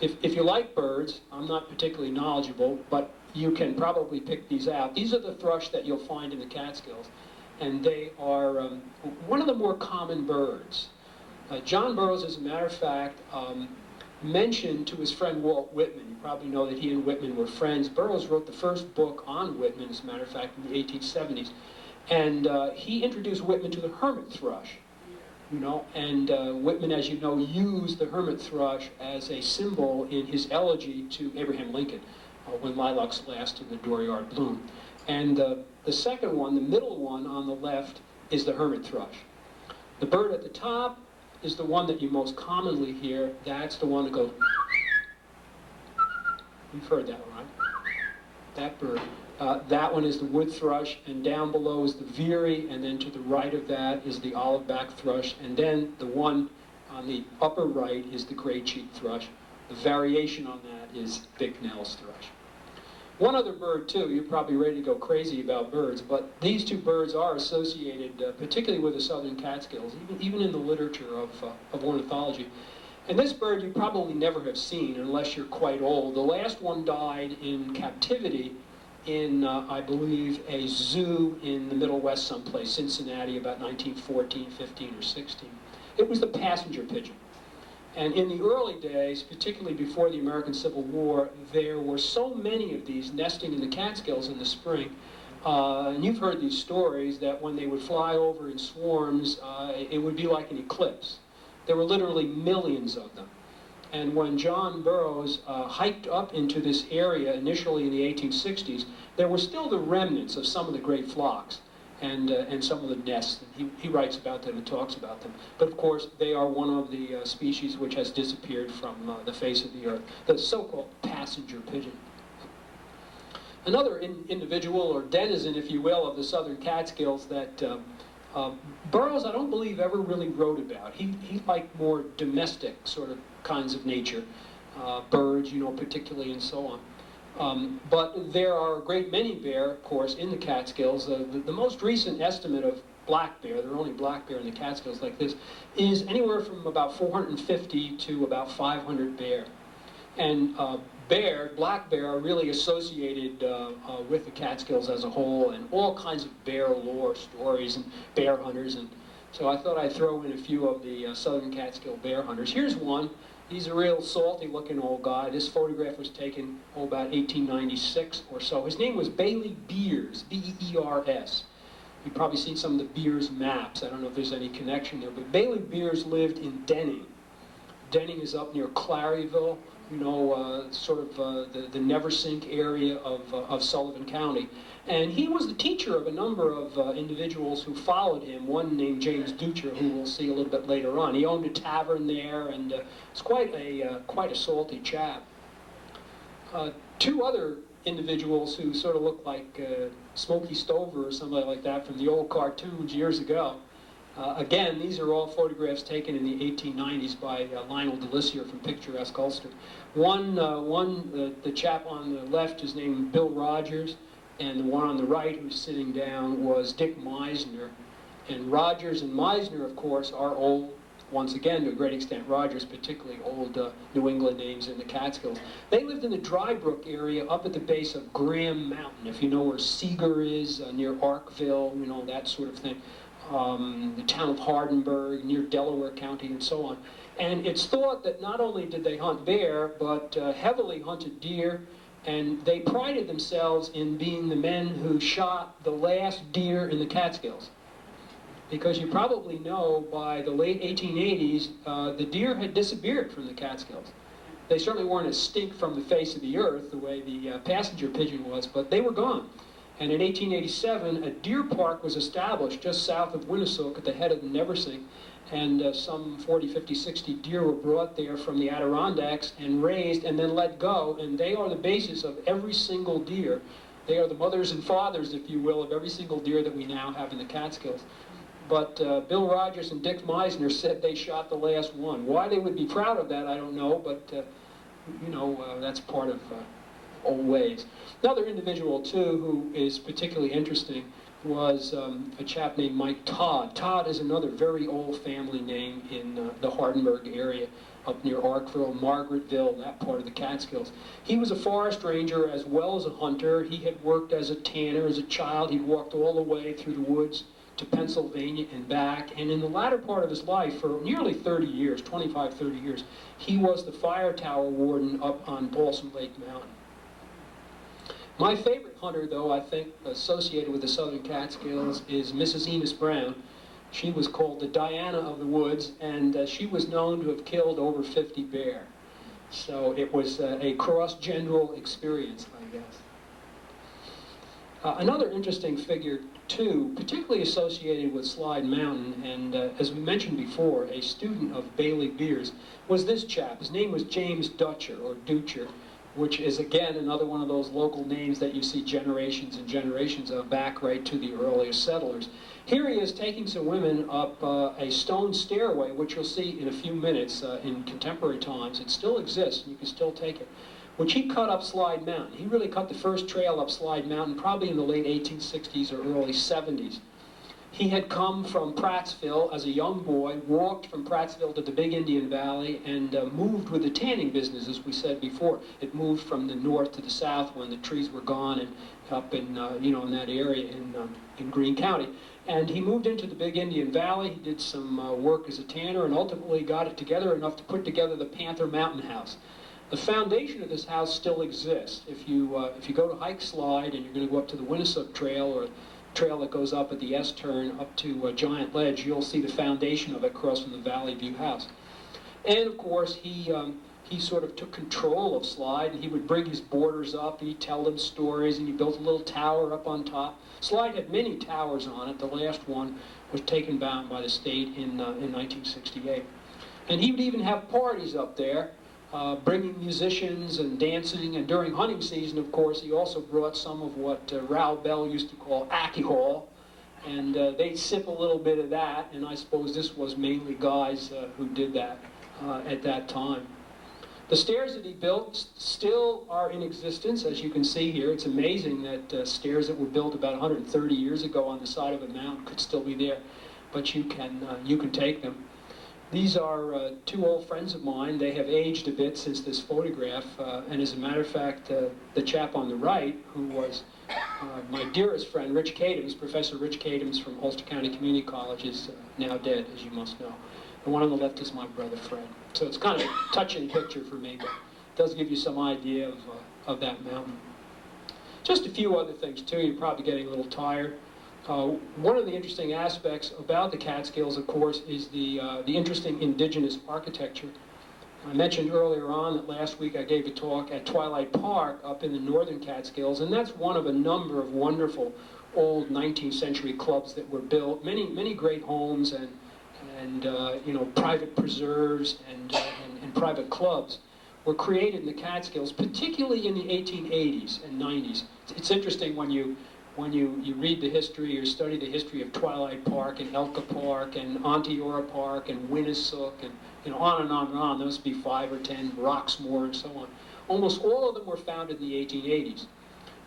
If you like birds, I'm not particularly knowledgeable, but you can probably pick these out. These are the thrush that you'll find in the Catskills, and they are one of the more common birds. John Burroughs, as a matter of fact, mentioned to his friend Walt Whitman. You probably know that he and Whitman were friends. Burroughs wrote the first book on Whitman, as a matter of fact, in the 1870s, and he introduced Whitman to the hermit thrush. And Whitman, as you know, used the hermit thrush as a symbol in his elegy to Abraham Lincoln, when lilacs last in the dooryard bloom. And the second one, the middle one on the left, is the hermit thrush. The bird at the top is the one that you most commonly hear. That's the one that goes, you've heard that one, right? That bird. That one is the wood thrush, and down below is the veery, and then to the right of that is the olive-back thrush, and then the one on the upper right is the gray-cheeked thrush. The variation on that is Bicknell's thrush. One other bird, too, you're probably ready to go crazy about birds, but these two birds are associated, particularly with the Southern Catskills, even in the literature of ornithology. And this bird you probably never have seen unless you're quite old. The last one died in captivity in, I believe, a zoo in the Middle West someplace, Cincinnati, about 1914, 15, or 16. It was the passenger pigeon. And in the early days, particularly before the American Civil War, there were so many of these nesting in the Catskills in the spring. And you've heard these stories that when they would fly over in swarms, it would be like an eclipse. There were literally millions of them. And when John Burroughs hiked up into this area initially in the 1860s, there were still the remnants of some of the great flocks and some of the nests. He writes about them and talks about them. But of course, they are one of the species which has disappeared from the face of the earth, the so-called passenger pigeon. Another individual, or denizen, if you will, of the Southern Catskills that Burroughs, I don't believe, ever really wrote about. He liked more domestic sort of kinds of nature, birds, particularly, and so on. But there are a great many bear, of course, in the Catskills. The most recent estimate of black bear, there are only black bear in the Catskills like this, is anywhere from about 450 to about 500 bear. And black bear are really associated with the Catskills as a whole, and all kinds of bear lore stories and bear hunters. And so I thought I'd throw in a few of the Southern Catskill bear hunters. Here's one. He's a real salty-looking old guy. This photograph was taken, about 1896 or so. His name was Bailey Beers, B-E-E-R-S. You've probably seen some of the Beers maps. I don't know if there's any connection there, but Bailey Beers lived in Denning. Denning is up near Claryville, sort of the Neversink area of Sullivan County. And he was the teacher of a number of individuals who followed him, one named James Dutcher, who we'll see a little bit later on. He owned a tavern there, and it's quite a salty chap. Two other individuals who sort of look like Smokey Stover or somebody like that from the old cartoons years ago. Again, these are all photographs taken in the 1890s by Lionel Delisier from Picturesque Ulster. The chap on the left is named Bill Rogers, and the one on the right who's sitting down was Dick Meisner. And Rogers and Meisner, of course, are old, once again, to a great extent, Rogers, particularly old New England names in the Catskills. They lived in the Dry Brook area up at the base of Graham Mountain, if you know where Seeger is, near Arkville, that sort of thing. the town of Hardenburg, near Delaware County, and so on. And it's thought that not only did they hunt bear, but heavily hunted deer, and they prided themselves in being the men who shot the last deer in the Catskills. Because you probably know by the late 1880s, the deer had disappeared from the Catskills. They certainly weren't extinct from the face of the earth the way the passenger pigeon was, but they were gone. And in 1887, a deer park was established just south of Winnisook at the head of the Neversink, and some 40, 50, 60 deer were brought there from the Adirondacks and raised and then let go, and they are the basis of every single deer. They are the mothers and fathers, if you will, of every single deer that we now have in the Catskills. But Bill Rogers and Dick Meisner said they shot the last one. Why they would be proud of that, I don't know, but that's part of old ways. Another individual, too, who is particularly interesting was a chap named Mike Todd. Todd is another very old family name in the Hardenburg area, up near Arkville, Margaretville, that part of the Catskills. He was a forest ranger as well as a hunter. He had worked as a tanner as a child. He walked all the way through the woods to Pennsylvania and back, and in the latter part of his life, for nearly 30 years, 25, 30 years, he was the fire tower warden up on Balsam Lake Mountain. My favorite hunter, though, I think, associated with the Southern Catskills is Mrs. Enos Brown. She was called the Diana of the Woods, and she was known to have killed over 50 bear. So it was a cross-general experience, I guess. Another interesting figure, too, particularly associated with Slide Mountain, and as we mentioned before, a student of Bailey Beers, was this chap. His name was James Dutcher, or Dutcher, which is, again, another one of those local names that you see generations and generations of, back right to the earliest settlers. Here he is taking some women up a stone stairway, which you'll see in a few minutes in contemporary times. It still exists, and you can still take it, which he cut up Slide Mountain. He really cut the first trail up Slide Mountain probably in the late 1860s or early 70s. He had come from Prattsville as a young boy, walked from Prattsville to the Big Indian Valley, and moved with the tanning business, as we said before. It moved from the north to the south when the trees were gone, and up in in that area in Greene County. And he moved into the Big Indian Valley. He did some work as a tanner, and ultimately got it together enough to put together the Panther Mountain House. The foundation of this house still exists. If you go to Hike Slide and you're going to go up to the Winnisook Trail, or trail that goes up at the S-turn up to Giant Ledge, you'll see the foundation of it across from the Valley View House. And of course, he sort of took control of Slide, and he would bring his boarders up, and he'd tell them stories, and he built a little tower up on top. Slide had many towers on it. The last one was taken down by the state in 1968. And he would even have parties up there, bringing musicians and dancing, and during hunting season, of course, he also brought some of what Raoul Bell used to call alcohol, and they'd sip a little bit of that, and I suppose this was mainly guys who did that at that time. The stairs that he built still are in existence, as you can see here. It's amazing that stairs that were built about 130 years ago on the side of a mountain could still be there, but you can take them. These are two old friends of mine. They have aged a bit since this photograph, and as a matter of fact, the chap on the right, who was my dearest friend, Rich Cadams, Professor Rich Cadams from Ulster County Community College, is now dead, as you must know. The one on the left is my brother Fred. So it's kind of a touching picture for me, but it does give you some idea of that mountain. Just a few other things, too. You're probably getting a little tired. One of the interesting aspects about the Catskills, of course, is the interesting indigenous architecture. I mentioned earlier on that last week I gave a talk at Twilight Park up in the northern Catskills, and that's one of a number of wonderful old 19th century clubs that were built. Many great homes and private preserves and private clubs were created in the Catskills, particularly in the 1880s and 90s. It's interesting when you read the history or study the history of Twilight Park and Elka Park and Onteora Park and Winnisook and on and on and on. There must be 5 or 10, Roxmoor and so on. Almost all of them were founded in the 1880s.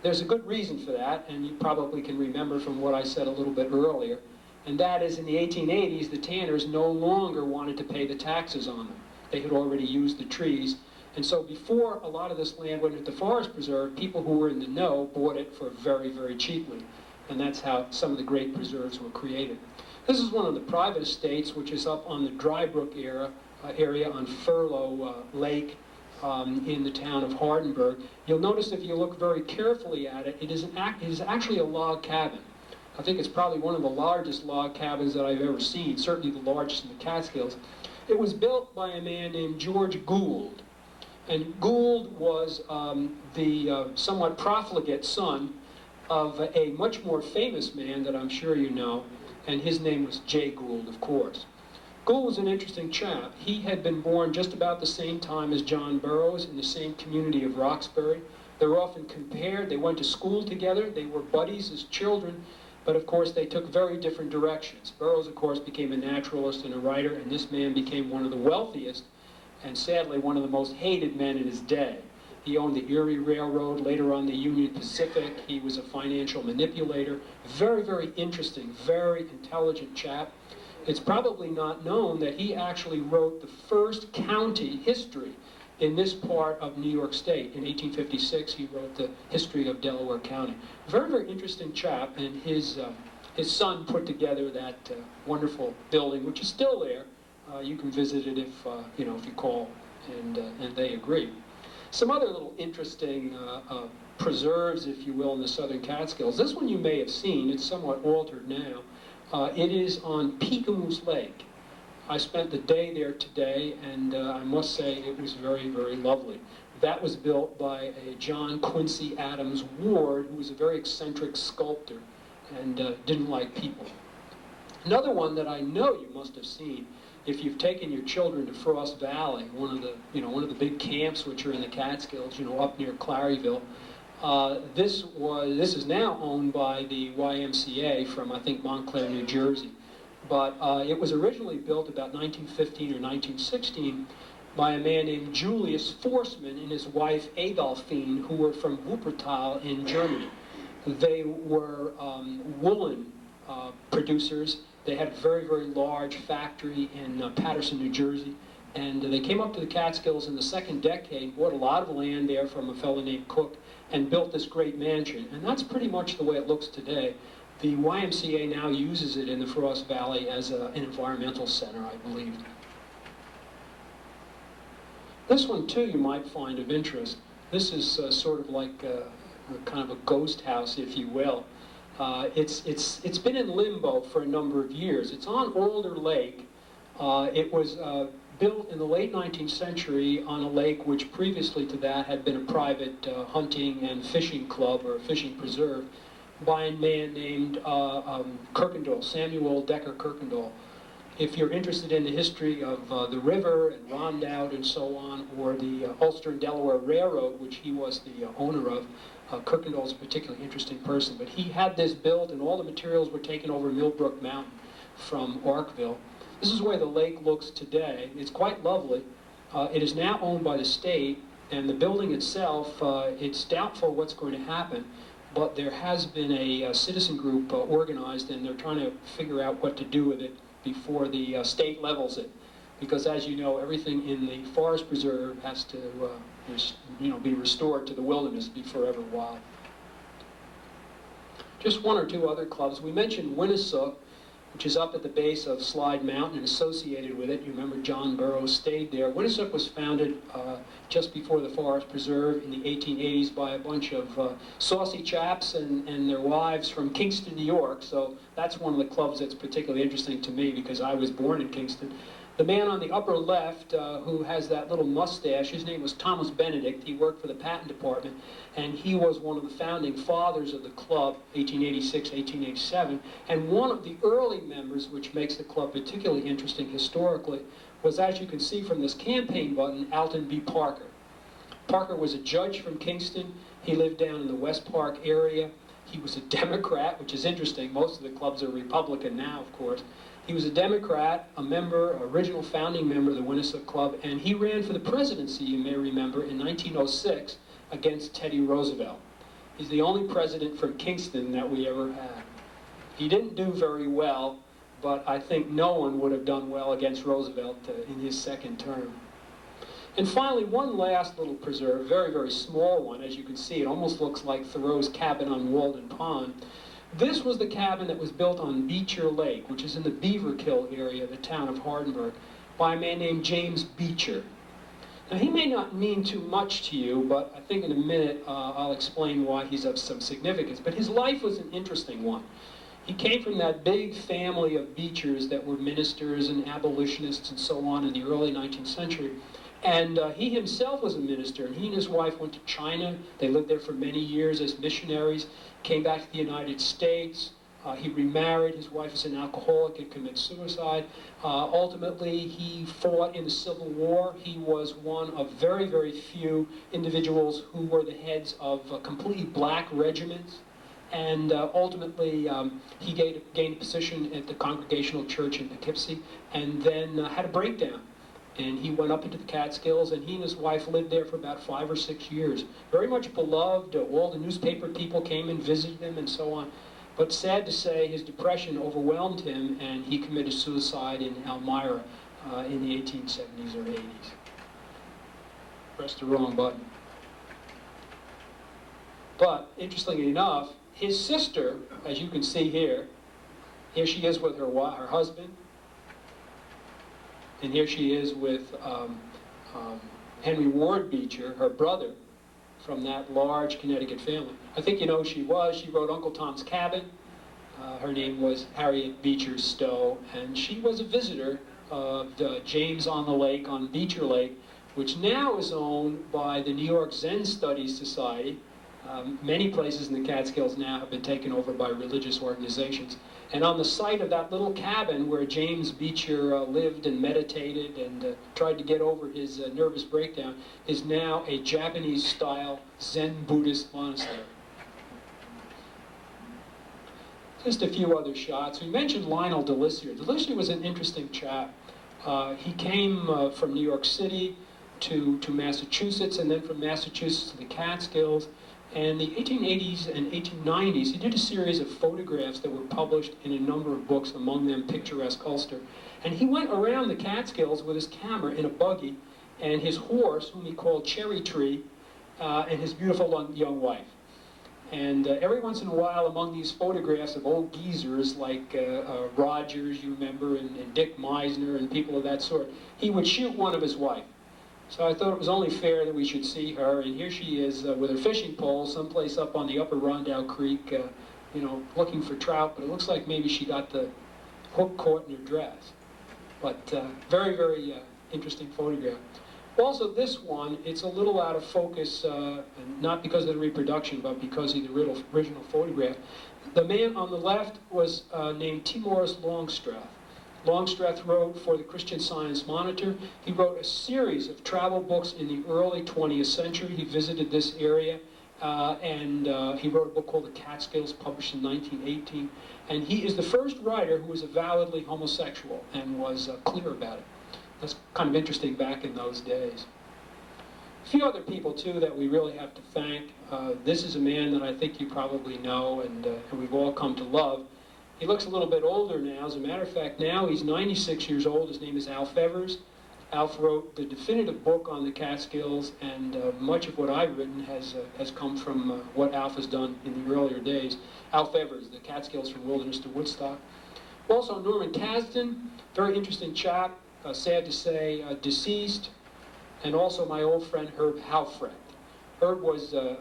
There's a good reason for that, and you probably can remember from what I said a little bit earlier, and that is in the 1880s, the tanners no longer wanted to pay the taxes on them. They had already used the trees. And so before a lot of this land went into the forest preserve, people who were in the know bought it for very, very cheaply. And that's how some of the great preserves were created. This is one of the private estates, which is up on the Drybrook area on Furlow Lake in the town of Hardenburg. You'll notice if you look very carefully at it, it is actually a log cabin. I think it's probably one of the largest log cabins that I've ever seen, certainly the largest in the Catskills. It was built by a man named George Gould. And Gould was the somewhat profligate son of a much more famous man that I'm sure you know, and his name was Jay Gould, of course. Gould was an interesting chap. He had been born just about the same time as John Burroughs in the same community of Roxbury. They were often compared. They went to school together. They were buddies as children, but of course they took very different directions. Burroughs, of course, became a naturalist and a writer, and this man became one of the wealthiest and sadly one of the most hated men in his day. He owned the Erie Railroad, later on the Union Pacific. He was a financial manipulator. Very, very interesting, very intelligent chap. It's probably not known that he actually wrote the first county history in this part of New York State. In 1856, he wrote the history of Delaware County. Very, very interesting chap, and his son put together that wonderful building, which is still there. You can visit it if you call, and they agree. Some other little interesting preserves, if you will, in the southern Catskills. This one you may have seen. It's somewhat altered now. It is on Peekamoose Lake. I spent the day there today, and I must say it was very, very lovely. That was built by a John Quincy Adams Ward, who was a very eccentric sculptor and didn't like people. Another one that I know you must have seen, if you've taken your children to Frost Valley, one of the big camps which are in the Catskills, up near Claryville. This is now owned by the YMCA from, I think, Montclair, New Jersey. But it was originally built about 1915 or 1916 by a man named Julius Forsman and his wife Adolphine, who were from Wuppertal in Germany. They were woolen producers. They had a very, very large factory in Paterson, New Jersey. And they came up to the Catskills in the second decade, bought a lot of land there from a fellow named Cook, and built this great mansion. And that's pretty much the way it looks today. The YMCA now uses it in the Frost Valley as an environmental center, I believe. This one, too, you might find of interest. This is sort of like kind of a ghost house, if you will. It's been in limbo for a number of years. It's on Alder Lake. It was built in the late 19th century on a lake which previously to that had been a private hunting and fishing club or fishing preserve by a man named Kirkendall, Samuel Decker Kirkendall. If you're interested in the history of the river and Rondout and so on, or the Ulster and Delaware Railroad, which he was the owner of, Kirkendall is a particularly interesting person. But he had this built, and all the materials were taken over Millbrook Mountain from Arkville. This is the way the lake looks today. It's quite lovely. It is now owned by the state, and the building itself, it's doubtful what's going to happen, but there has been a citizen group organized, and they're trying to figure out what to do with it before the state levels it. Because as you know, everything in the forest preserve has to be restored to the wilderness, be forever wild. Just one or two other clubs. We mentioned Winnisook, which is up at the base of Slide Mountain and associated with it. You remember John Burroughs stayed there. Winnisook was founded just before the Forest Preserve in the 1880s by a bunch of saucy chaps and their wives from Kingston, New York. So that's one of the clubs that's particularly interesting to me because I was born in Kingston. The man on the upper left who has that little mustache, his name was Thomas Benedict. He worked for the patent department, and he was one of the founding fathers of the club, 1886, 1887. And one of the early members, which makes the club particularly interesting historically, was, as you can see from this campaign button, Alton B. Parker. Parker was a judge from Kingston. He lived down in the West Park area. He was a Democrat, which is interesting. Most of the clubs are Republican now, of course. He was a Democrat, a member, original founding member of the Winnisook Club, and he ran for the presidency, you may remember, in 1906 against Teddy Roosevelt. He's the only president from Kingston that we ever had. He didn't do very well, but I think no one would have done well against Roosevelt in his second term. And finally, one last little preserve, very, very small one. As you can see, it almost looks like Thoreau's cabin on Walden Pond. This was the cabin that was built on Beecher Lake, which is in the Beaver Kill area of the town of Hardenburg, by a man named James Beecher. Now, he may not mean too much to you, but I think in a minute I'll explain why he's of some significance. But his life was an interesting one. He came from that big family of Beechers that were ministers and abolitionists and so on in the early 19th century. And he himself was a minister, and he and his wife went to China. They lived there for many years as missionaries, came back to the United States. He remarried. His wife was an alcoholic and committed suicide. Ultimately, he fought in the Civil War. He was one of very, very few individuals who were the heads of completely black regiments. And ultimately, he gained a position at the Congregational Church in Poughkeepsie, and then had a breakdown. And he went up into the Catskills, and he and his wife lived there for about 5 or 6 years. Very much beloved. All the newspaper people came and visited him and so on. But sad to say, his depression overwhelmed him, and he committed suicide in Elmira in the 1870s or 80s. Pressed the wrong button. But, interestingly enough, his sister, as you can see here she is with her husband, and here she is with Henry Ward Beecher, her brother, from that large Connecticut family. I think you know who she was. She wrote Uncle Tom's Cabin. Her name was Harriet Beecher Stowe, and she was a visitor of James on the Lake, on Beecher Lake, which now is owned by the New York Zen Studies Society. Many places in the Catskills now have been taken over by religious organizations. And on the site of that little cabin where James Beecher lived and meditated and tried to get over his nervous breakdown is now a Japanese-style Zen Buddhist monastery. Just a few other shots. We mentioned Lionel Delisier. Delisier was an interesting chap. He came from New York City to Massachusetts, and then from Massachusetts to the Catskills. And in the 1880s and 1890s, he did a series of photographs that were published in a number of books, among them Picturesque Ulster. And he went around the Catskills with his camera in a buggy, and his horse, whom he called Cherry Tree, and his beautiful young wife. And every once in a while, among these photographs of old geezers like Rogers, you remember, and Dick Meisner, and people of that sort, he would shoot one of his wife. So I thought it was only fair that we should see her, and here she is with her fishing pole someplace up on the upper Rondow Creek, looking for trout, but it looks like maybe she got the hook caught in her dress. But very, very interesting photograph. Also, this one, it's a little out of focus, not because of the reproduction, but because of the original photograph. The man on the left was named Timoris Longstreth. Longstreth wrote for the Christian Science Monitor. He wrote a series of travel books in the early 20th century. He visited this area, and he wrote a book called The Catskills, published in 1918. And he is the first writer who was avowedly homosexual and was clear about it. That's kind of interesting back in those days. A few other people, too, that we really have to thank. This is a man that I think you probably know and we've all come to love. He looks a little bit older now. As a matter of fact, now he's 96 years old. His name is Alf Evers. Alf wrote the definitive book on the Catskills, and much of what I've written has come from what Alf has done in the earlier days. Alf Evers, The Catskills from Wilderness to Woodstock. Also, Norman Kasdan, very interesting chap, sad to say, deceased, and also my old friend Herb Halfrecht. Herb was a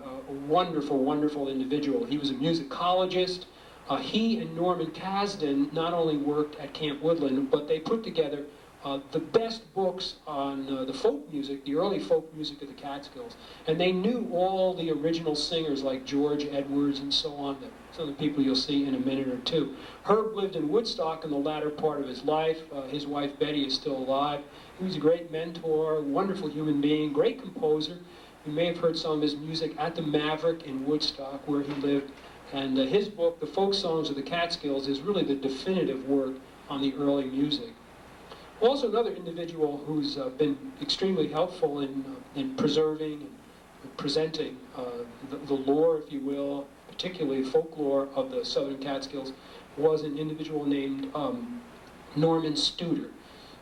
wonderful, wonderful individual. He was a musicologist. He and Norman Kasdan not only worked at Camp Woodland, but they put together the best books on the folk music, the early folk music of the Catskills. And they knew all the original singers like George Edwards and so on, some of the people you'll see in a minute or two. Herb lived in Woodstock in the latter part of his life. His wife Betty is still alive. He was a great mentor, wonderful human being, great composer. You may have heard some of his music at the Maverick in Woodstock where he lived. And his book, The Folk Songs of the Catskills, is really the definitive work on the early music. Also, another individual who's been extremely helpful in preserving and presenting the lore, if you will, particularly folklore of the Southern Catskills, was an individual named Norman Studer.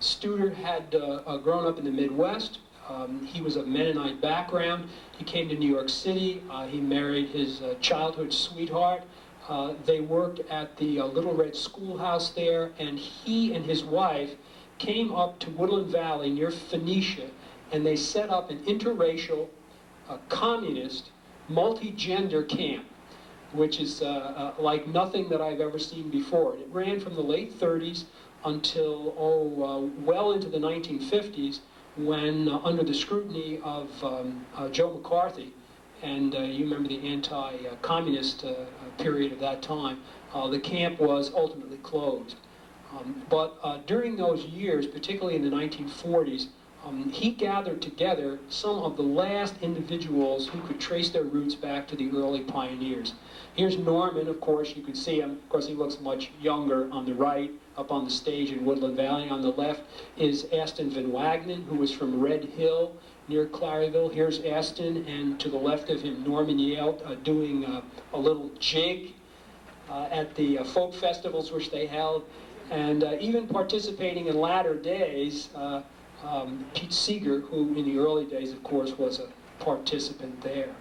Studer had grown up in the Midwest. He was of Mennonite background. He came to New York City. He married his childhood sweetheart, They worked at the Little Red Schoolhouse there, and he and his wife came up to Woodland Valley near Phoenicia, and they set up an interracial, communist, multi-gender camp, which is like nothing that I've ever seen before. And it ran from the late 30s until, well into the 1950s, when, under the scrutiny of Joe McCarthy, and you remember the anti-communist period of that time, the camp was ultimately closed. But during those years, particularly in the 1940s, he gathered together some of the last individuals who could trace their roots back to the early pioneers. Here's Norman, of course, you can see him. Of course, he looks much younger on the right, up on the stage in Woodland Valley. On the left is Aston Van Wagenen, who was from Red Hill near Claryville. Here's Aston, and to the left of him, Norman Yale, doing a little jig at the folk festivals which they held, and even participating in latter days, Pete Seeger, who in the early days, of course, was a participant there.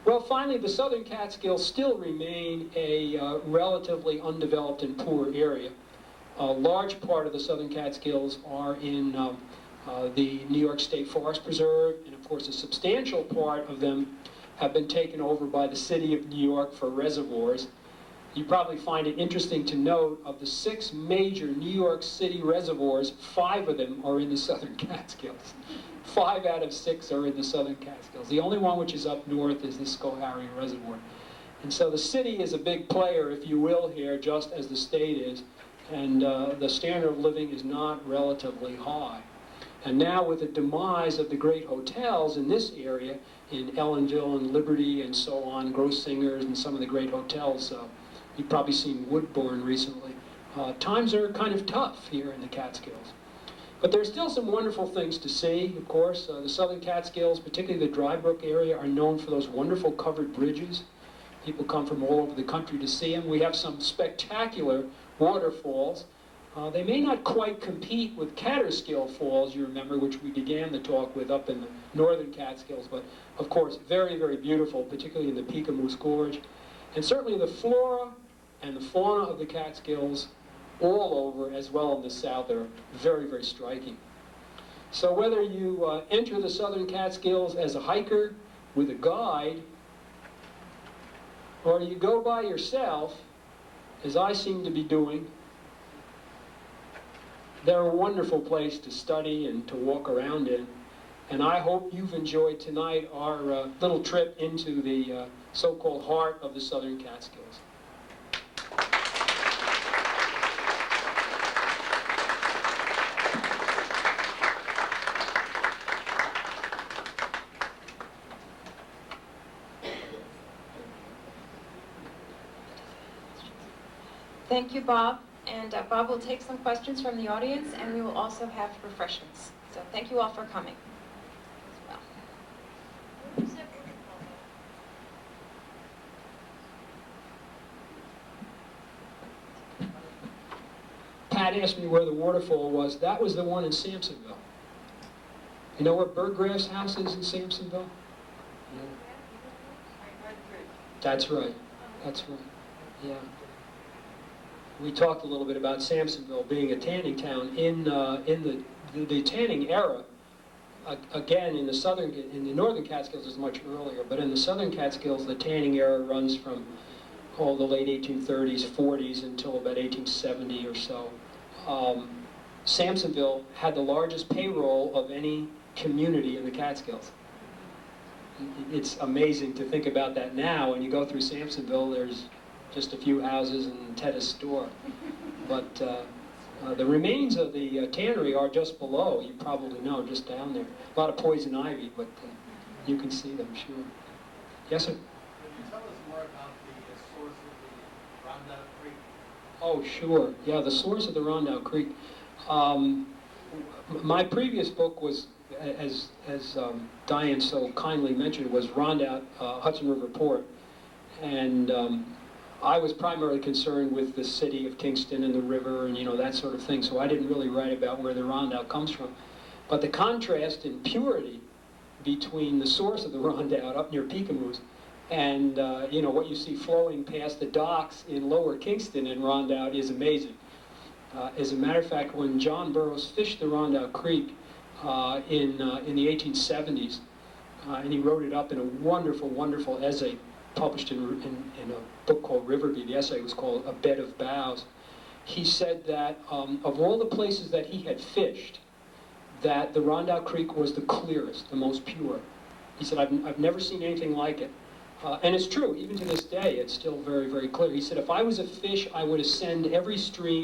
Well, finally, the Southern Catskills still remain a relatively undeveloped and poor area. A large part of the Southern Catskills are in the New York State Forest Preserve, and of course a substantial part of them have been taken over by the city of New York for reservoirs. You probably find it interesting to note, of the 6 major New York City reservoirs, 5 of them are in the Southern Catskills. 5 out of 6 are in the Southern Catskills. The only one which is up north is the Schoharie Reservoir. And so the city is a big player, if you will, here, just as the state is, and the standard of living is not relatively high. And now with the demise of the great hotels in this area, in Ellenville and Liberty and so on, Grossinger's and some of the great hotels, you've probably seen Woodbourne recently, times are kind of tough here in the Catskills. But there's still some wonderful things to see, of course. The Southern Catskills, particularly the Dry Brook area, are known for those wonderful covered bridges. People come from all over the country to see them. We have some spectacular waterfalls. They may not quite compete with Catskill Falls, you remember, which we began the talk with up in the northern Catskills, but of course very, very beautiful, particularly in the Peakamoose Gorge. And certainly the flora and the fauna of the Catskills all over, as well in the south, are very, very striking. So whether you enter the Southern Catskills as a hiker with a guide, or you go by yourself, as I seem to be doing, they're a wonderful place to study and to walk around in. And I hope you've enjoyed tonight our little trip into the so-called heart of the Southern Catskills. Thank you, Bob. And Bob will take some questions from the audience, and we will also have refreshments. So thank you all for coming as well. Pat asked me where the waterfall was. That was the one in Sampsonville. You know where Burgraff's house is in Sampsonville? Yeah. That's right. That's right. Yeah. We talked a little bit about Sampsonville being a tanning town in the tanning era. Again, in the northern Catskills is much earlier, but in the southern Catskills, the tanning era runs from the late 1830s, 40s until about 1870 or so. Sampsonville had the largest payroll of any community in the Catskills. It's amazing to think about that now. When you go through Sampsonville, there's just a few houses and Tedda's store. But the remains of the tannery are just below, you probably know, just down there. A lot of poison ivy, but you can see them, sure. Yes, sir? Can you tell us more about the source of the Rondout Creek? Oh, sure. Yeah, the source of the Rondout Creek. My previous book was, as Diane so kindly mentioned, was Rondout, Hudson River Port. And I was primarily concerned with the city of Kingston and the river and, that sort of thing, so I didn't really write about where the Rondout comes from. But the contrast in purity between the source of the Rondout up near Peakamoose And, what you see flowing past the docks in Lower Kingston and Rondout is amazing. As a matter of fact, when John Burroughs fished the Rondout Creek in the 1870s, and he wrote it up in a wonderful, wonderful essay published in a book called Riverby. The essay was called A Bed of Boughs. He said that of all the places that he had fished, that the Rondout Creek was the clearest, the most pure. He said, I've never seen anything like it. And it's true, even to this day, it's still very, very clear. He said, if I was a fish, I would ascend every stream